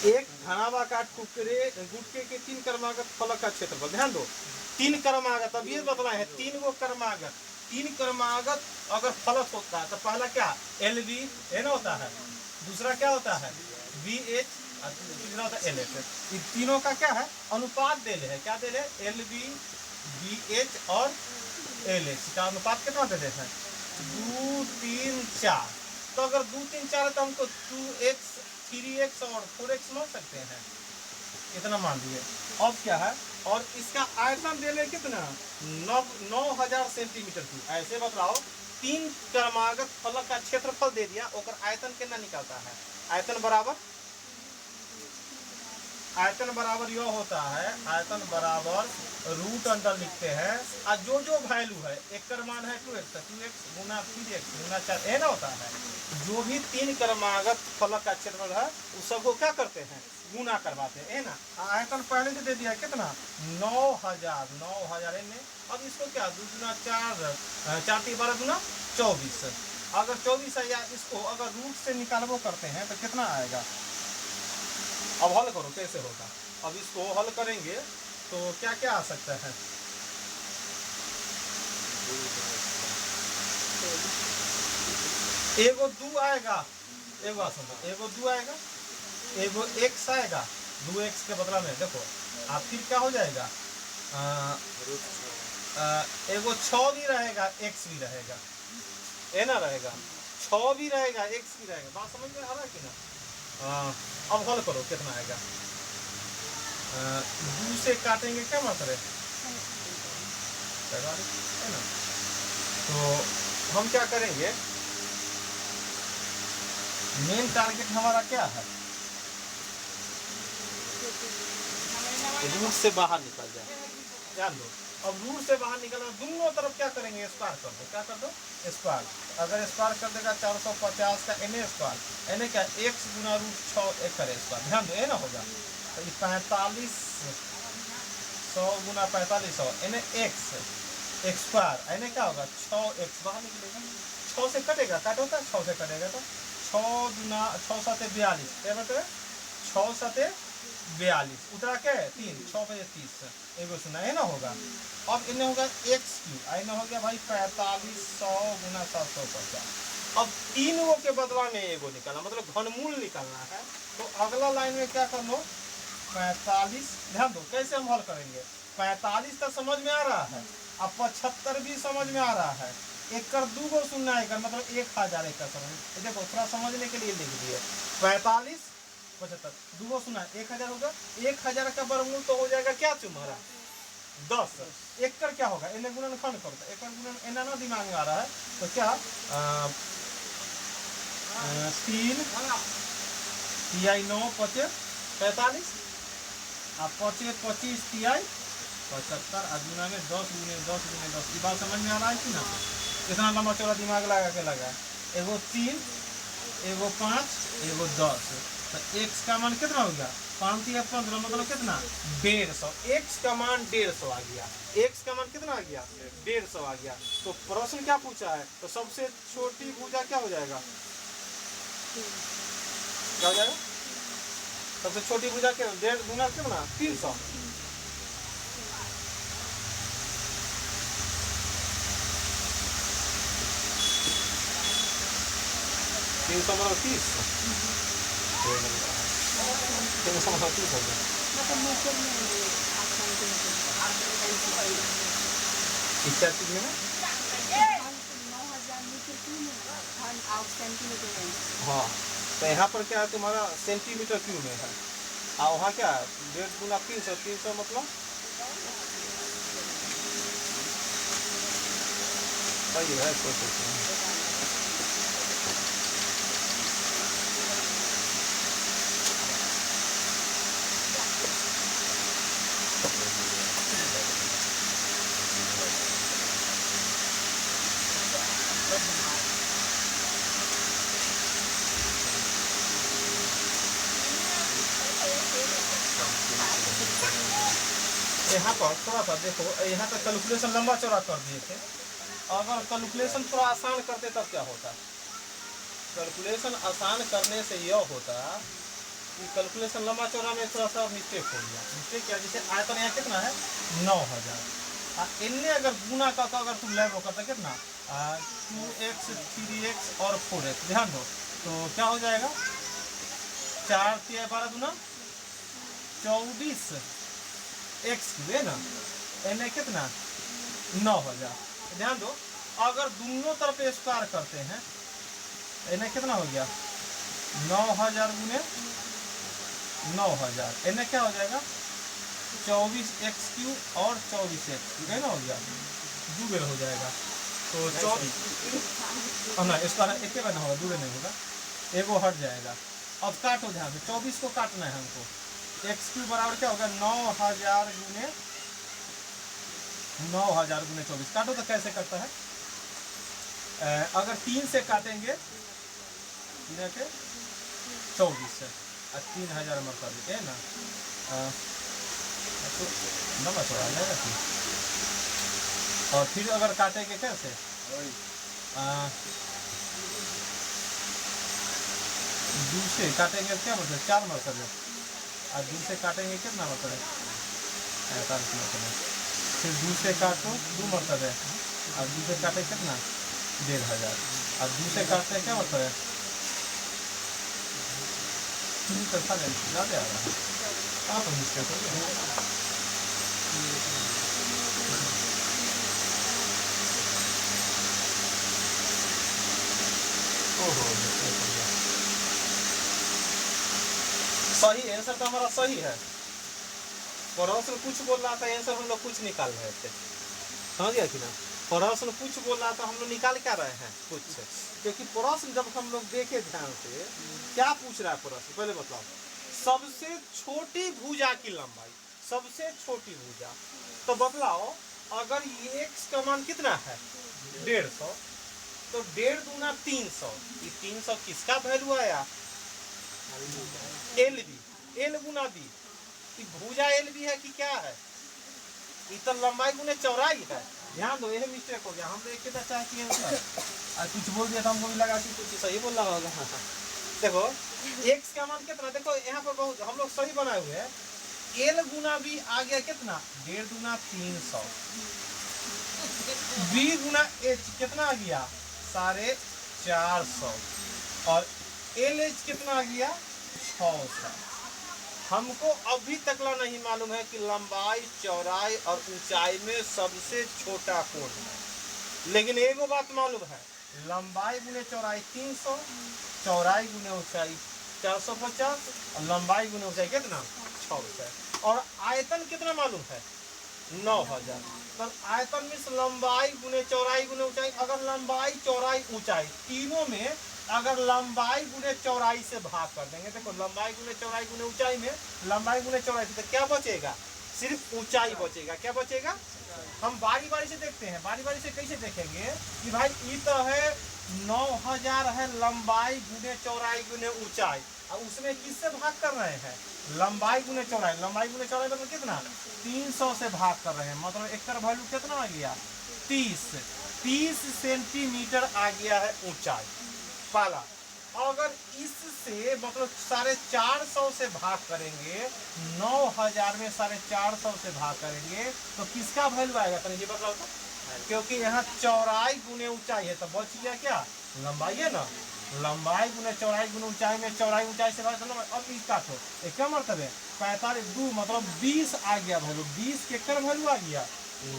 एक घनाभार टुकड़े गुटके के 3 क्रमागत फलक का क्षेत्रफल। ध्यान दो, 3 क्रमागत, अब ये बतलाए हैं 3 गो क्रमागत। 3 क्रमागत अगर फलक होता है तो पहला क्या? एल बी है ना होता है, दूसरा क्या होता है? बी एच, तीसरा होता है एल एच। इन तीनों का क्या है? अनुपात दे ले है। क्या दे ले? एल बी, बी एच और एल एच का अनुपात कितना दे देते हैं? 2, 3, 4। तो अगर 2, 3, 4 है तो हमको 2x, 3x और 4x मान सकते हैं, इतना मान दिए। अब क्या है? और इसका आयतन दे ले कितना? 9000 सेंटीमीटर क्यूब। ऐसे बताओ, 3 क्रमागत फलक का क्षेत्रफल दे दिया, और आयतन कितना निकलता है? आयतन बराबर आयतन बराबर यह होता है, आयतन बराबर रूट अंडर लिखते हैं और जो जो वैल्यू है, एक का मान है 2x, 2x गुना फिर x गुना 4, ये ना होता है। जो भी 3 क्रमागत फलक का क्षेत्रफल है उस सबको क्या करते हैं, गुना करवाते हैं, है ना। आयतन पहले से दे दिया कितना, 9000 ने। अब इसको क्या 2 गुना 4, 4 × 12 गुना 24। अगर 24 है या इसको अगर रूट से निकालबो करते हैं तो कितना आएगा। अब हल करो कैसे होगा। अब इसको हल करेंगे तो क्या क्या आ सकता है। एगो 2 आएगा, एगो समझो, एगो 2 आएगा, एगो x आएगा, 2x के बदला में देखो। आप फिर क्या हो जाएगा, एगो 6 भी रहेगा, x भी रहेगा, है ना, रहेगा 6 भी रहेगा, x भी रहेगा। बात समझ में आ रहा है कि ना। अब हल करो कितना आएगा। 2 से काटेंगे क्या मात्रा है ना। तो हम क्या करेंगे, मेन टारगेट हमारा क्या है, रूट से बाहर निकल जाए, ध्यान दो। अब रूट से बाहर निकलना, दोनों तरफ क्या करेंगे, स्क्वायर कर दो, क्या कर दो, स्क्वायर। अगर स्क्वायर कर देगा 450 का एन स्क्वायर, एन क्या x गुना रूट 6 एक करे स्क्वायर, ध्यान दो, ये ना होगा। तो 45 100 गुना 4500 एन x स्क्वायर, एन क्या होगा 6x बाहर निकलेगा, 6 से कटेगा, काटो का 6 से कटेगा तो 6 गुना 6 7 42, क्या बताए 6 7 42 उतरा के 3, 6 बजे 30 एगो सुना, है ना होगा। अब इन्हें होगा x³ आइना हो गया भाई 4500 गुना 750। अब 3 गो के बदला में एगो निकालना, मतलब घनमूल निकालना है। तो अगला लाइन में क्या कर लो, 45, ध्यान दो कैसे हम हल करेंगे। 45 तक समझ में आ रहा है, अब 75 भी समझ में आ रहा है। एक कर 2 गो सुनना है, मतलब 1000 एक का समझ, देखो थोड़ा समझने के लिए लिख दिए 45 75 2 गो सुना 1000 होगा, 1000 का वर्गमूल तो हो जाएगा क्या तुम्हारा 10। एक कर क्या होगा, इन्हें गुणनखंड करता, एक गुणन इन्हें ना दिमाग में आ रहा है तो क्या 3 तिहाई 9 25 45 अब 25 25 तिहाई 75 अगुना में 10 गुने 10 गुने 10। ये बात समझ में आ रहा है कि ना। कितना लंबा चौड़ा दिमाग लगा के लगा, एगो 3 एगो 5 एगो 10। तो x का मान कितना हो गया 5 या 15 मतलब कितना 150। x का मान 150 आ गया, x का मान कितना आ गया 150 आ गया। तो प्रश्न क्या पूछा है, तो सबसे छोटी भुजा क्या हो जाएगा, क्या हो जाएगा सबसे छोटी भुजा क्या 1.5 गुना कितना 300। मतलब 30 इच्छा चीज है हाँ। तो यहाँ पर क्या है तुम्हारा सेंटीमीटर क्यूब में है, और वहाँ क्या है 1.5 गुना 300, 300 मतलब सही है कोई। यहाँ पर थोड़ा सा देखो, यहाँ का कैलकुलेशन लंबा चौड़ा कर दिए थे। अगर कैलकुलेशन थोड़ा आसान करते तब क्या होता, कैलकुलेशन आसान करने से यह होता कि कैलकुलेशन लंबा चौड़ा में थोड़ा सा मिस्टेक हो गया। मिस्टेक क्या, जैसे आयतन यहाँ कितना है 9000, इनने अगर गुना का अगर तुम लैब करता कितना 2x 3x और 4x, ध्यान दो तो क्या हो जाएगा 4 × 12 गुना 24 x है ना, इन्हें कितना 9000। ध्यान दो अगर दोनों तरफ स्क्वायर करते हैं इन्हें कितना हो गया 9000 गुने 9000, इन्हें क्या हो जाएगा 24x³ और 24x³ है ना, हो गया 2 बेर हो जाएगा। तो 24 ना स्क्वायर एक बना होगा, 2 बेर नहीं होगा, एगो हट जाएगा। अब काटो ध्यान से 24 को काटना है हमको, एक्स क्यूब बराबर क्या होगा 9000 गुने 9000 गुने 24। काटो तो कैसे करता है, अगर 3 से काटेंगे 3 के 24 से और 3000 मतलब है ना, तो नंबर थोड़ा जाएगा कि, और फिर अगर काटेंगे कैसे 2 से काटेंगे क्या मतलब 4 मतलब, और 2 से काटेंगे कितना मतलब 45 मतलब, फिर 2 से काटो 2 मतलब है, और 2 से काटे कितना 1500, और 2 से काटते क्या मतलब है ज़्यादा आ रहा है आप मिस्टेक हो गया। सही आंसर तो हमारा सही है, प्रश्न कुछ बोल रहा था आंसर हम लोग कुछ निकाल रहे थे, समझ गया कि ना। प्रश्न कुछ बोल रहा था हम लोग निकाल क्या रहे हैं कुछ, क्योंकि प्रश्न जब हम लोग देखे ध्यान से क्या पूछ रहा है प्रश्न, पहले बताओ सबसे छोटी भुजा की लंबाई, सबसे छोटी भुजा, तो बतलाओ अगर ये एक्स का मान कितना है 150, तो 1.5 दूना 300, ये 300 किसका वैल्यू आया एल बी, एल गुना बी, भुजा एल बी है कि क्या है, ये तो लंबाई गुने चौड़ाई है। ध्यान दो यही मिस्टेक हो गया, हम लोग एक चाहती है और कुछ बोल दिया तो हमको भी लगा कि कुछ सही बोल रहा होगा। देखो एक्स का मान कितना, देखो यहाँ पर बहुत हम लोग सही बनाए हुए हैं, एल गुना बी आ गया कितना 1.5 दूना 300, बी गुना एच कितना आ गया 450, और एल एच कितना आ गया 600। हमको अभी तकला नहीं मालूम है कि लंबाई चौड़ाई और ऊंचाई में सबसे छोटा कोण है, लेकिन एगो बात मालूम है लंबाई गुने चौड़ाई 300, चौड़ाई गुने ऊंचाई 450, और लंबाई गुने ऊंचाई कितना 600, और आयतन कितना मालूम है 9000। तो आयतन में लंबाई गुने चौड़ाई गुने ऊंचाई, अगर लंबाई चौड़ाई ऊंचाई तीनों में अगर लंबाई गुने चौड़ाई से भाग कर देंगे, देखो लंबाई गुने चौड़ाई गुने ऊंचाई में लंबाई गुने चौड़ाई से तो क्या बचेगा सिर्फ ऊंचाई बचेगा, क्या बचेगा। हम बारी बारी से देखते हैं, बारी बारी से कैसे देखेंगे कि भाई ये तो है 9000 है लंबाई गुने चौड़ाई गुने ऊंचाई, और उसमें किससे भाग कर रहे हैं लंबाई गुने चौड़ाई, लंबाई गुने चौड़ाई मतलब कितना 300 से भाग कर रहे हैं, मतलब एक का वैल्यू कितना आ गया 30 सेंटीमीटर आ गया है ऊंचाई पाला। अगर इससे मतलब 450 से भाग करेंगे, 9000 में 450 से भाग करेंगे तो किसका वैल्यू आएगा तो ये बताओ तो, क्योंकि यहाँ चौड़ाई गुने ऊंचाई है तो बच गया क्या लंबाई है ना, लंबाई गुने चौड़ाई गुने ऊंचाई में चौड़ाई ऊंचाई से भाग करना। अब इसका तो एक क्या मतलब है 45 2 मतलब 20 आ गया वैल्यू, 20 के कर वैल्यू आ गया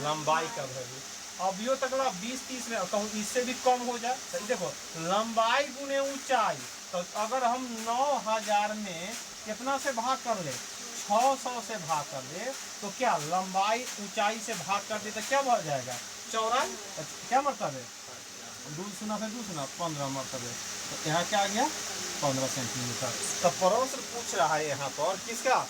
लंबाई का वैल्यू। अब यो तक 20-30 में कहूँ इससे भी कम हो जाए, सही देखो लंबाई गुने ऊंचाई, तो अगर हम 9000 में कितना से भाग कर ले 600 से भाग कर दे, तो क्या लंबाई ऊंचाई से भाग कर दे तो क्या बढ़ जाएगा चौड़ाई, क्या मतलब है 2 सुना से 2 सुना 15 मतलब है, तो यहाँ क्या आ गया 15 सेंटीमीटर। तो प्रश्न पूछ रहा है यहाँ पर किसका,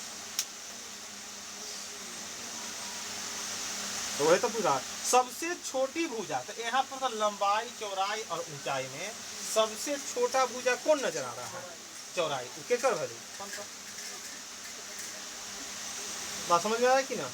तो वही तो पूछा सबसे छोटी भुजा, तो यहाँ पर लंबाई चौड़ाई और ऊंचाई में सबसे छोटा भुजा कौन नजर आ रहा है चौड़ाई, के कर वैल्यू बात समझ में आया कि ना।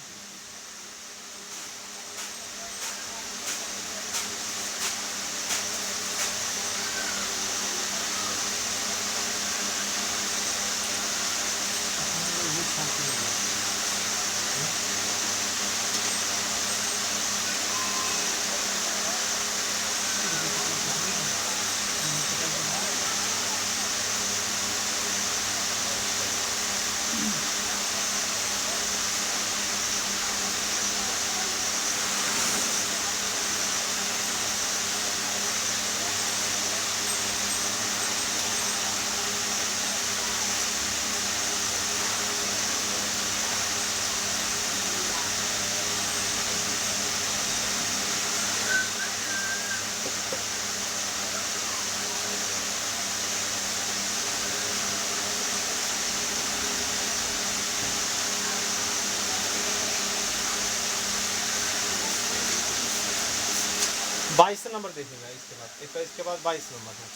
22 नंबर देखेगा इसके बाद, 21 के बाद 22 नंबर है।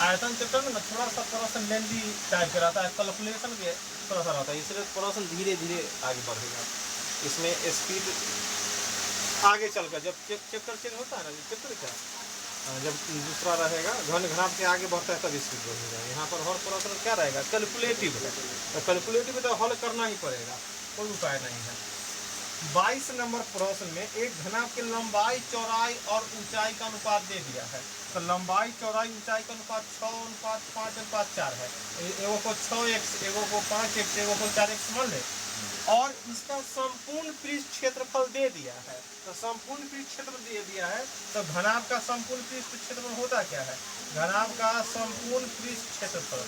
आयतन चैप्टर में ना थोड़ा सा प्रोसेस लेंदी टाइप का रहता है, कैलकुलेशन भी थोड़ा सा रहता है, इसलिए प्रोसेस धीरे धीरे आगे बढ़ेगा। इसमें स्पीड आगे चलकर जब चैप्टर चेंज होता है ना, चैप्टर क्या जब दूसरा रहेगा घन घनाभ के आगे बढ़ता है तब स्पीड बढ़ेगा। यहाँ पर हर प्रोसेस क्या रहेगा, कैलकुलेटिव है, तो कैलकुलेटिव तो हल करना ही पड़ेगा, कोई उपाय नहीं है। 22 नंबर प्रश्न में एक घनाभ की लंबाई चौड़ाई और ऊंचाई का अनुपात दे दिया है, तो लंबाई चौड़ाई ऊंचाई का अनुपात 6:5:4 है। एगो को 6x, एगो को 5x, एगो को 4x मान ले, और इसका संपूर्ण पृष्ठ क्षेत्रफल दे दिया है। तो संपूर्ण पृष्ठ क्षेत्रफल दे दिया है, तो घनाभ का संपूर्ण पृष्ठ क्षेत्रफल होता क्या है, घनाभ का संपूर्ण पृष्ठ क्षेत्रफल,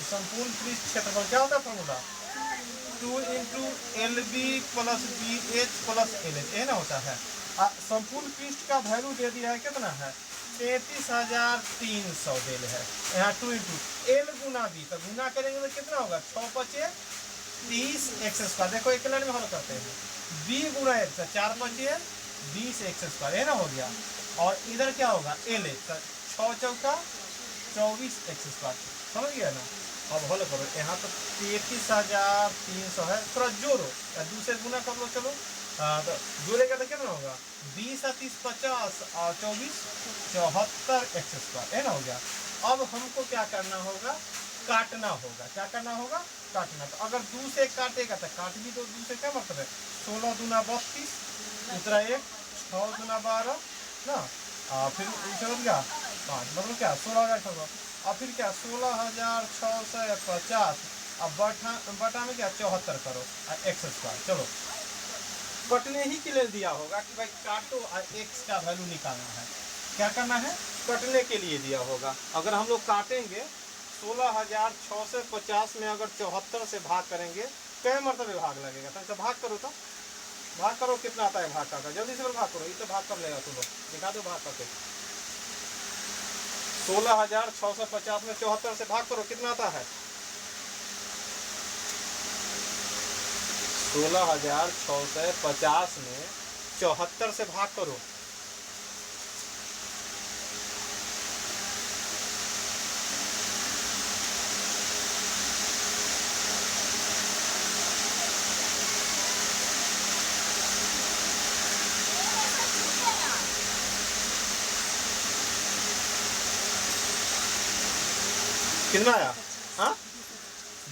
संपूर्ण पृष्ठ क्षेत्रफल क्या होता है फॉर्मूला, 2 × LB + BH + LH, ये ना होता है। संपूर्ण पृष्ठ का वैल्यू दे दिया है, कितना है 33,300 दे है। यहाँ 2 × L × B, तो गुना करेंगे तो कितना होगा 6×5 = 30x²। देखो एक लाइन में हल करते हैं, b × x 4×5 = 20x², है ना हो गया। और इधर क्या होगा L, 6×4 = 24x², समझ गया ना। अब हल करो, यहाँ तो 33,300 है, थोड़ा जोड़ो या दूसरे गुना कर लो, चलो तो जोड़ेगा तो कितना होगा 20 × 30 = 50 और 24 74x², है ना हो गया। अब हमको क्या करना होगा, काटना होगा, क्या करना होगा, काटना। तो अगर 2 से काटेगा तो काट भी दो, 2 से क्या मतलब है 16 दूना 32, दूसरा 1 6 दूना 12 ना, फिर हो गया 5, मतलब क्या 16,000 और फिर क्या 16,650, अब बटा में क्या 74 करो x²। चलो कटने ही के लिए दिया होगा कि भाई काटो और x का वैल्यू निकालना है, क्या करना है, कटने के लिए दिया होगा। अगर हम लोग काटेंगे 16,650 में अगर 74 से भाग करेंगे कई मरतबे भाग लगेगा, तो भाग करो, तो भाग करो, कितना आता है भाग का, जल्दी से भाग करो, इसे भाग कर लेगा तुम लोग, दिखा दो भाग करके। 16,650 में 74 से भाग करो, कितना आता है 16,650 में 74 से भाग करो, कितना आया, हाँ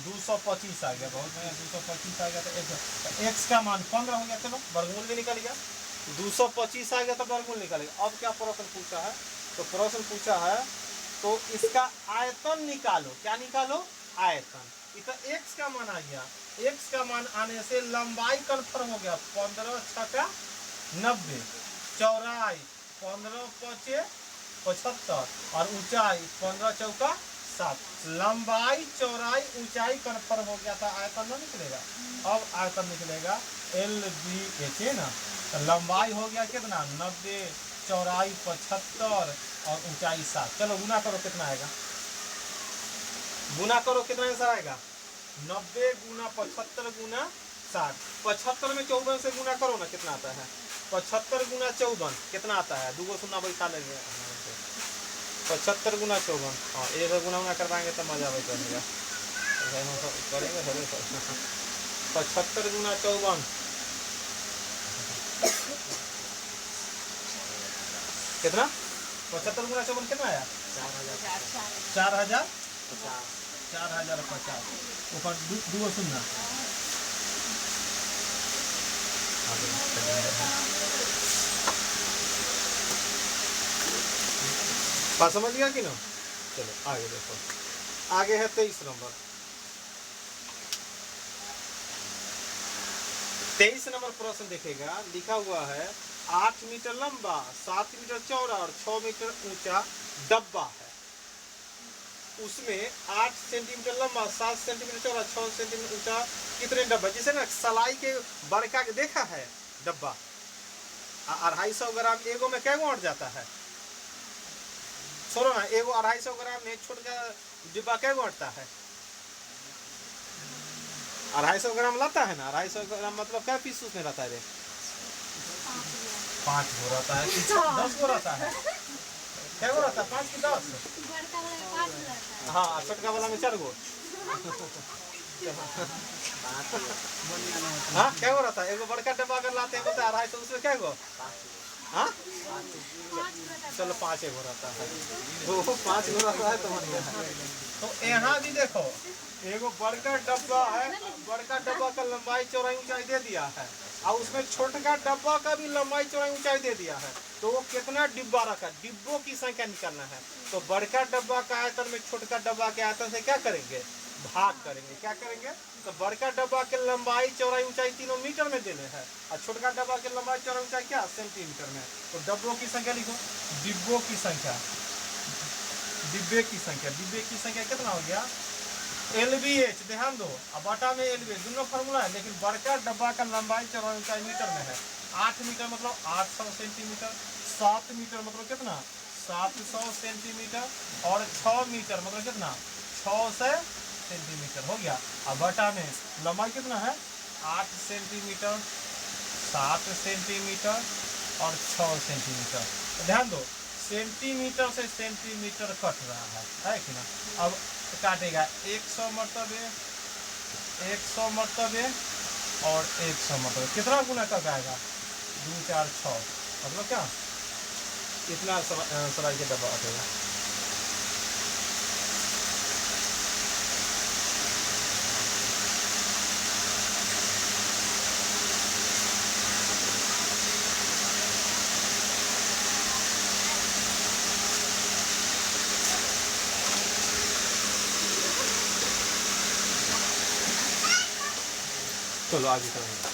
225 आ गया, बहुत बढ़िया 225 आ गया। तो x का मान 15 हो गया, चलो वर्गमूल भी निकल गया, 225 आ गया तो वर्गमूल निकलेगा। अब क्या प्रश्न पूछा है, तो प्रश्न पूछा है तो इसका आयतन निकालो, क्या निकालो, आयतन। इतना x का मान आ गया, x का मान आने से लंबाई कन्फर्म हो गया, 15×6 = 90, चौड़ाई 15×5 = 75 और ऊंचाई 15×4 = 7। लंबाई चौड़ाई ऊंचाई कन्फर्म हो गया था, आयतन ना निकलेगा। अब आयतन निकलेगा LBH, है ना, तो लंबाई हो गया कितना 90, चौड़ाई 75 और ऊंचाई 7। चलो गुना करो, कितना आएगा, गुना करो, कितना आंसर आएगा 90 × 75 × 60। 75 में 54 से गुना करो ना, कितना आता है 75 × 14 कितना आता है, 2 शून्य बैठा लेंगे, 75 × 54, हाँ एक गुना करवाएंगे तो मजा भी करेगा, करेंगे 75 × 54 कितना, 75 × 54 कितना आया 4,050 ऊपर 2 शून्य। बात समझ गया कि ना। चलो आगे देखो, आगे है 23 नंबर। 23 नंबर प्रश्न देखेगा, लिखा हुआ है 8 मीटर लंबा, 7 मीटर चौड़ा और 6 मीटर ऊंचा डब्बा है, उसमें 8 सेंटीमीटर लंबा, 7 सेंटीमीटर चौड़ा, 6 सेंटीमीटर ऊंचा कितने डब्बा, जैसे ना सलाई के बड़का के देखा है डब्बा, 250 ग्राम एगो में कैगो अट जाता है, सुनो ना, एगो 250 ग्राम में छोटा डिब्बा कैगो अटता है, 250 ग्राम लाता है ना, 250 ग्राम मतलब क्या पीस उसमें रहता है रे, 5 गो रहता है, 10 गो रहता है, क्या गो रहता है, 5 की 10? हाँ, छोटका वाला में 4 गो। हाँ, क्या गो रहता है? एगो बड़का डब्बा अगर लाते हैं बोलते 250, उसमें क्या गो? हाँ, चलो 5 गो रहता है, तो 5 गो रहता है तो बढ़िया है। तो यहाँ भी देखो, एगो बड़का डब्बा है, बड़का डब्बा का लंबाई चौड़ाई ऊंचाई दे दिया है, और उसमें छोटका डब्बा का भी लंबाई चौड़ाई ऊंचाई दे दिया है, तो वो कितना डिब्बा रखा, डिब्बों की संख्या निकालना है। तो बड़का डब्बा का आयतन में छोटका डब्बा के आयतन से क्या करेंगे, भाग करेंगे। क्या करेंगे, तो बड़का डब्बा के लंबाई चौड़ाई ऊंचाई तीनों मीटर में देने हैं, और छोटका डब्बा के लंबाई चौड़ाई ऊंचाई क्या, सेंटीमीटर में। तो डब्बों की संख्या लिखो, डिब्बों की संख्या, डिब्बे की संख्या, डिब्बे की संख्या कितना हो गया, LBH, ध्यान दो, अब बटा में LBH दोनों फार्मूला है, लेकिन बड़का डब्बा का लंबाई चौड़ाई ऊंचाई मीटर में है। 8 मीटर मतलब 800 सेंटीमीटर, 7 मीटर मतलब कितना, 700 सेंटीमीटर, और 6 मीटर मतलब कितना, 600 सेंटीमीटर हो गया। अब बटा में लंबाई कितना है, 8 सेंटीमीटर, 7 सेंटीमीटर और 6 सेंटीमीटर। तो ध्यान दो, सेंटीमीटर से सेंटीमीटर कट रहा है कि ना। अब काटेगा 100 मरतबे, 100 मरतबे और 100 मरतबे, कितना गुना कर आएगा, 2 4 6, मतलब क्या, इतना सलाई के डब्बा आटेगा। चलो आगे करेंगे।